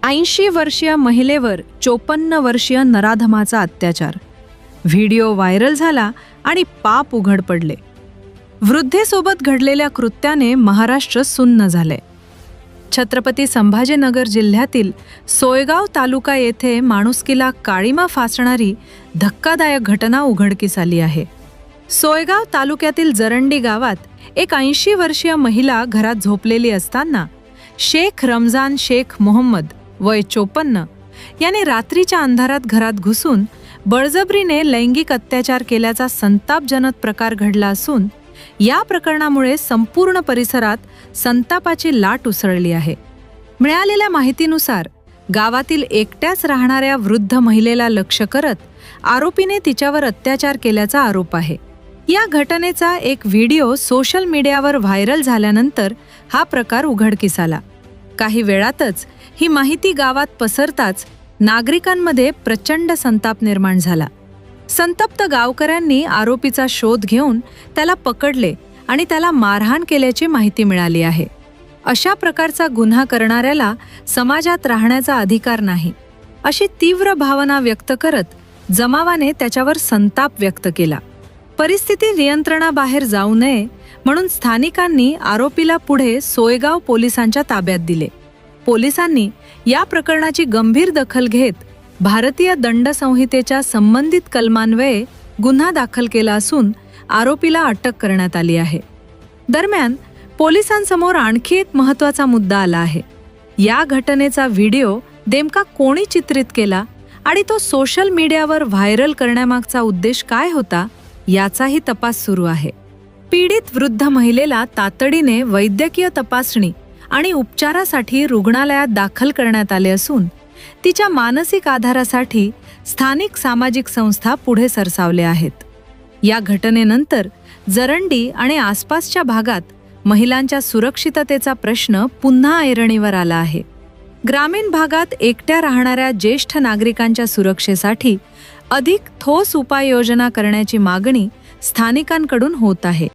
80 वर्षीय महिलेवर 54 वर्षीय नराधमाचा अत्याचार. व्हिडिओ व्हायरल झाला आणि पाप उघड पडले. वृद्धेसोबत घडलेल्या कृत्याने महाराष्ट्र सुन्न झाले. छत्रपती संभाजीनगर जिल्ह्यातील सोयगाव तालुका येथे माणुसकीला काळिमा फासणारी धक्कादायक घटना उघडकीस आली आहे. सोयगाव तालुक्यातील जरंडी गावात एक 80 वर्षीय महिला घरात झोपलेली असताना शेख रमजान शेख मोहम्मद वय 54 याने रात्रीच्या अंधारात घरात घुसून बळजबरीने लैंगिक अत्याचार केल्याचा संतापजनक प्रकार घडला असून या प्रकरणामुळे संपूर्ण परिसरात संतापाची लाट उसळली आहे. मिळालेल्या माहितीनुसार गावातील एकट्याच राहणाऱ्या वृद्ध महिलेला लक्ष्य करत आरोपीने तिच्यावर अत्याचार केल्याचा आरोप आहे. या घटनेचा एक व्हिडिओ सोशल मीडियावर व्हायरल झाल्यानंतर हा प्रकार उघडकीस आला. काही वेळातच ही माहिती गावात पसरताच नागरिकांमध्ये प्रचंड संताप निर्माण झाला. संतप्त गावकऱ्यांनी आरोपीचा शोध घेऊन त्याला पकडले आणि त्याला मारहाण केल्याची माहिती मिळाली आहे. अशा प्रकारचा गुन्हा करणाऱ्याला समाजात राहण्याचा अधिकार नाही, अशी तीव्र भावना व्यक्त करत जमावाने त्याच्यावर संताप व्यक्त केला. परिस्थिती नियंत्रणाबाहेर जाऊ नये म्हणून स्थानिकांनी आरोपीला पुढे सोयगाव पोलिसांच्या ताब्यात दिले. पोलिसांनी या प्रकरणाची गंभीर दखल घेत भारतीय दंड संहितेच्या संबंधित कलमान्वये गुन्हा दाखल केला असून आरोपीला अटक करण्यात आली आहे. दरम्यान पोलिसांसमोर आणखी एक महत्त्वाचा मुद्दा आला आहे. या घटनेचा व्हिडिओ नेमका कोणी चित्रित केला आणि तो सोशल मीडियावर व्हायरल करण्यामागचा उद्देश काय होता याचाही तपास सुरू आहे. पीडित वृद्ध महिलेला तातडीने वैद्यकीय तपासणी आणि उपचारासाठी रुग्णालयात दाखल करण्यात आले असून तिच्या मानसिक आधारासाठी स्थानिक सामाजिक संस्था पुढे सरसावल्या आहेत. या घटनेनंतर जरंडी आणि आसपासच्या भागात महिलांच्या सुरक्षिततेचा प्रश्न पुन्हा ऐरणीवर आला आहे. ग्रामीण भागात एकट्या राहणाऱ्या ज्येष्ठ नागरिकांच्या सुरक्षेसाठी अधिक ठोस उपाययोजना करण्याची मागणी स्थानिकांकडून होत आहे.